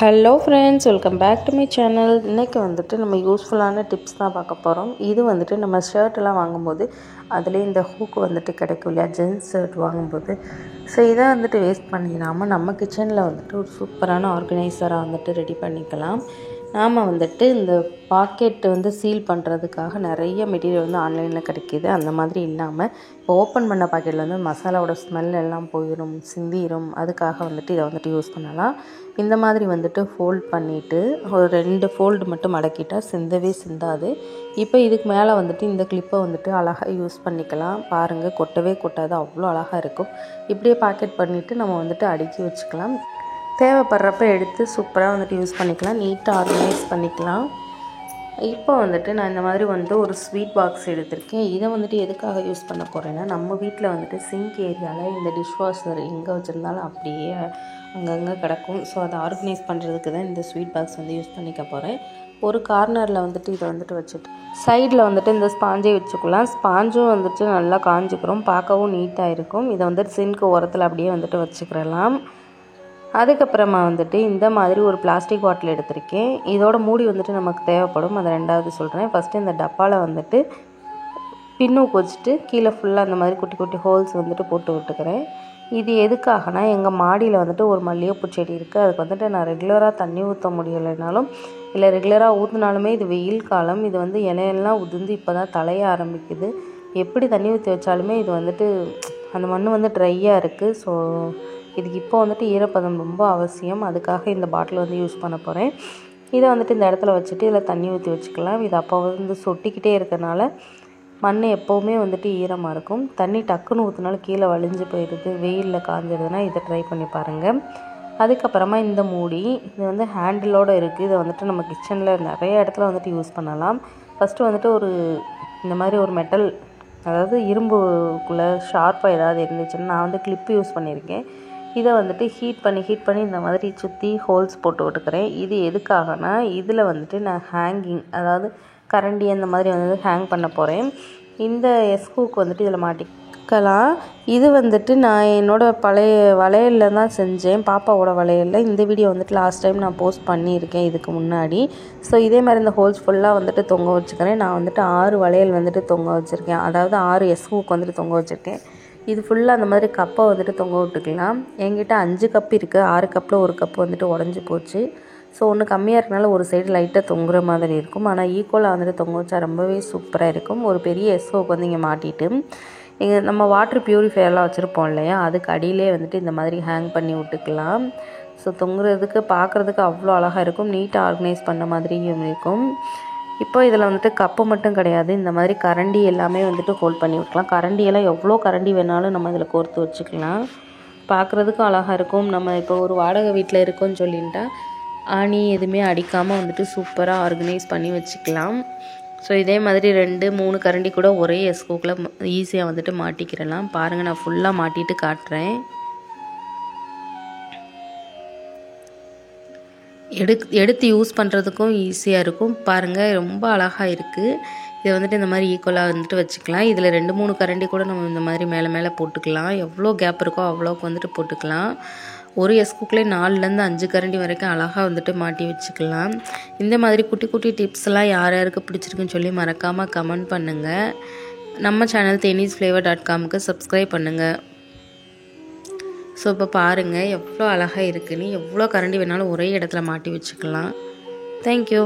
Hello friends, welcome back to my channel. இன்றைக்கி வந்துட்டு நம்ம யூஸ்ஃபுல்லான டிப்ஸ் தான் பார்க்க போகிறோம். இது வந்துட்டு நம்ம ஷர்ட்டெல்லாம் வாங்கும்போது அதுலேயே இந்த ஹூக்கு வந்துட்டு கிடைக்கும் இல்லையா, ஜென்ஸ் ஷர்ட் வாங்கும்போது. ஸோ இதை வந்துட்டு வேஸ்ட் பண்ணிடாமல் நம்ம கிச்சனில் வந்துட்டு ஒரு சூப்பரான ஆர்கனைசராக வந்துட்டு ரெடி பண்ணிக்கலாம். நாம் வந்துட்டு இந்த பாக்கெட் வந்து சீல் பண்ணுறதுக்காக நிறைய மெட்டீரியல் வந்து ஆன்லைனில் கிடைக்கிது. அந்த மாதிரி இல்லாமல் இப்போ ஓப்பன் பண்ண பாக்கெட்டில் வந்து மசாலாவோட ஸ்மெல் எல்லாம் போயிடும், சிந்திடும். அதுக்காக வந்துட்டு இதை வந்துட்டு யூஸ் பண்ணலாம். இந்த மாதிரி வந்துட்டு ஃபோல்ட் பண்ணிவிட்டு ஒரு 2 ஃபோல்டு மட்டும் மடக்கிட்டால் சிந்தவே சிந்தாது. இப்போ இதுக்கு மேலே வந்துட்டு இந்த கிளிப்பை வந்துட்டு அழகாக யூஸ் பண்ணிக்கலாம். பாருங்கள், கொட்டவே கொட்டாது, அவ்வளோ அழகாக இருக்கும். இப்படியே பாக்கெட் பண்ணிவிட்டு நம்ம வந்துட்டு அடுக்கி வச்சுக்கலாம். தேவைப்படுறப்ப எடுத்து சூப்பராக வந்துட்டு யூஸ் பண்ணிக்கலாம், நீட்டாக ஆர்கனைஸ் பண்ணிக்கலாம். இப்போ வந்துட்டு நான் இந்த மாதிரி வந்து ஒரு ஸ்வீட் பாக்ஸ் எடுத்திருக்கேன். இதை வந்துட்டு எதுக்காக யூஸ் பண்ண போகிறேன்னா, நம்ம வீட்டில் வந்துட்டு சிங்க் ஏரியாவில் இந்த டிஷ்வாஷர் எங்கே வச்சுருந்தாலும் அப்படியே அங்கங்கே கிடக்கும். ஸோ அதை ஆர்கனைஸ் பண்ணுறதுக்கு தான் இந்த ஸ்வீட் பாக்ஸ் வந்து யூஸ் பண்ணிக்க போகிறேன். ஒரு கார்னரில் வந்துட்டு இதை வந்துட்டு வச்சுட்டு சைடில் வந்துட்டு இந்த ஸ்பாஞ்சை வச்சுக்கலாம். ஸ்பாஞ்சும் வந்துட்டு நல்லா காஞ்சிக்கிறோம், பார்க்கவும் நீட்டாக இருக்கும். இதை வந்துட்டு சிங்க்கு ஓரத்தில் அப்படியே வந்துட்டு வச்சுக்கிறலாம். அதுக்கப்புறமா வந்துட்டு இந்த மாதிரி ஒரு பிளாஸ்டிக் பாட்டில் எடுத்திருக்கேன். இதோட மூடி வந்துட்டு நமக்கு தேவைப்படும், அதை ரெண்டாவது சொல்கிறேன். ஃபஸ்ட்டு இந்த டப்பாவில் வந்துட்டு பின்னூக்கு வச்சுட்டு கீழே ஃபுல்லாக அந்த மாதிரி குட்டி குட்டி ஹோல்ஸ் வந்துட்டு போட்டு விட்டுக்கிறேன். இது எதுக்காகனா, எங்கள் மாடியில் வந்துட்டு ஒரு மல்லிகைப்பூ செடி இருக்குது. அதுக்கு வந்துட்டு நான் ரெகுலராக தண்ணி ஊற்ற முடியலைனாலும் இல்லை ரெகுலராக ஊற்றினாலுமே இது வெயில் காலம். இது வந்து இலையெல்லாம் உதிர்ந்து இப்போ தான் தலைய ஆரம்பிக்குது. எப்படி தண்ணி ஊற்றி வச்சாலுமே இது வந்துட்டு அந்த மண் வந்து ட்ரையாக இருக்குது. ஸோ இதுக்கு இப்போ வந்துட்டு ஈரப்பதம் ரொம்ப அவசியம். அதுக்காக இந்த பாட்டில் வந்து யூஸ் பண்ண போகிறேன். இதை வந்துட்டு இந்த இடத்துல வச்சுட்டு இதில் தண்ணி ஊற்றி வச்சுக்கலாம். இது அப்போ வந்து சொட்டிக்கிட்டே இருக்கிறனால மண் எப்போவுமே வந்துட்டு ஈரமாக இருக்கும். தண்ணி டக்குன்னு ஊற்றினாலும் கீழே வலிஞ்சு போயிடுது, வெயிலில் காஞ்சிடுதுன்னா இதை ட்ரை பண்ணி பாருங்கள். அதுக்கப்புறமா இந்த மூடி இது வந்து ஹேண்டிலோடு இருக்குது. இதை வந்துட்டு நம்ம கிச்சனில் நிறைய இடத்துல வந்துட்டு யூஸ் பண்ணலாம். ஃபஸ்ட்டு வந்துட்டு இந்த மாதிரி ஒரு மெட்டல், அதாவது இரும்புக்குள்ளே ஷார்ப்பாக ஏதாவது இருந்துச்சுன்னா, நான் வந்து கிளிப்பு யூஸ் பண்ணியிருக்கேன். இதை வந்துட்டு ஹீட் பண்ணி இந்த மாதிரி சுற்றி ஹோல்ஸ் போட்டு விட்டுக்கிறேன். இது எதுக்காகனா, இதில் வந்துட்டு நான் ஹேங்கிங், அதாவது கரண்டி அந்த மாதிரி வந்து ஹேங் பண்ண போகிறேன். இந்த ஹூக் வந்துட்டு இதில் மாட்டிக்கலாம். இது வந்துட்டு நான் என்னோடய பழைய வளையலில் தான் செஞ்சேன், பாப்பாவோட வளையலில். இந்த வீடியோ வந்துட்டு லாஸ்ட் டைம் நான் போஸ்ட் பண்ணியிருக்கேன் இதுக்கு முன்னாடி. ஸோ இதே மாதிரி இந்த ஹோல்ஸ் ஃபுல்லாக வந்துட்டு தொங்க வச்சுக்கிறேன். நான் வந்துட்டு 6 வளையல் வந்துட்டு தொங்க வச்சுருக்கேன், அதாவது 6 ஹூக் வந்துட்டு தொங்க வச்சுருக்கேன். இது ஃபுல்லாக அந்த மாதிரி கப்பை வந்துட்டு தொங்க விட்டுக்கலாம். என்கிட்ட 5 கப் இருக்குது. 6 கப்பில் 1 கப்பு வந்துட்டு உடஞ்சி போச்சு. ஸோ ஒன்று கம்மியாக இருக்கனால ஒரு சைடு லைட்டாக தொங்குற மாதிரி இருக்கும். ஆனால் ஈக்குவலாக வந்துட்டு தொங்க வச்சா ரொம்பவே சூப்பராக இருக்கும். ஒரு பெரிய ஹூக் வந்து இங்கே மாட்டிட்டு நம்ம வாட்டர் பியூரிஃபையர்லாம் வச்சுருப்போம் இல்லையா, அதுக்கு அடியிலே வந்துட்டு இந்த மாதிரி ஹேங் பண்ணி விட்டுக்கலாம். ஸோ தொங்குறதுக்கு பார்க்குறதுக்கு அவ்வளோ அழகாக இருக்கும், நீட்டாக ஆர்கனைஸ் பண்ண மாதிரியும் இருக்கும். இப்போ இதில் வந்துட்டு கப்பு மட்டும் கிடையாது, இந்த மாதிரி கரண்டி எல்லாமே வந்துட்டு ஹோல்ட் பண்ணி விட்டுக்கலாம். கரண்டியெல்லாம் எவ்வளோ கரண்டி வேணாலும் நம்ம இதில் கோர்த்து வச்சுக்கலாம், பார்க்குறதுக்கும் அழகாக இருக்கும். நம்ம இப்போ ஒரு வாடகை வீட்டில் இருக்கோன்னு சொல்லிட்டா ஆணி எதுவுமே அடிக்காமல் வந்துட்டு சூப்பராக ஆர்கனைஸ் பண்ணி வச்சுக்கலாம். ஸோ இதே மாதிரி 2, 3 கரண்டி கூட ஒரே ஹூக்கில் ஈஸியாக வந்துட்டு மாட்டிக்கிறலாம். பாருங்கள், நான் ஃபுல்லாக மாட்டிட்டு காட்டுறேன். எடுத்து யூஸ் பண்ணுறதுக்கும் ஈஸியாக இருக்கும். பாருங்கள், ரொம்ப அழகாக இருக்குது. இதை வந்துட்டு இந்த மாதிரி ஈக்குவலாக வந்துட்டு வச்சுக்கலாம். இதில் 2, 3 கரண்டி கூட நம்ம இந்த மாதிரி மேலே போட்டுக்கலாம். எவ்வளோ கேப் இருக்கோ அவ்வளோக்கு வந்துட்டு போட்டுக்கலாம். ஒரு ஹூக்லேயே 4லேருந்து 5 கரண்டி வரைக்கும் அழகாக வந்துட்டு மாட்டி வச்சுக்கலாம். இந்த மாதிரி குட்டி குட்டி டிப்ஸ்லாம் யார் யாருக்கு பிடிச்சிருக்குன்னு சொல்லி மறக்காமல் கமெண்ட் பண்ணுங்கள். நம்ம சேனல் tennisflavor.comக்கு சப்ஸ்கிரைப் பண்ணுங்கள். ஸோ இப்போ பாருங்கள் எவ்வளோ அழகாக இருக்குன்னு. எவ்வளோ கரண்டி வேணாலும் ஒரே இடத்துல மாட்டி வச்சுக்கலாம். தேங்க்யூ.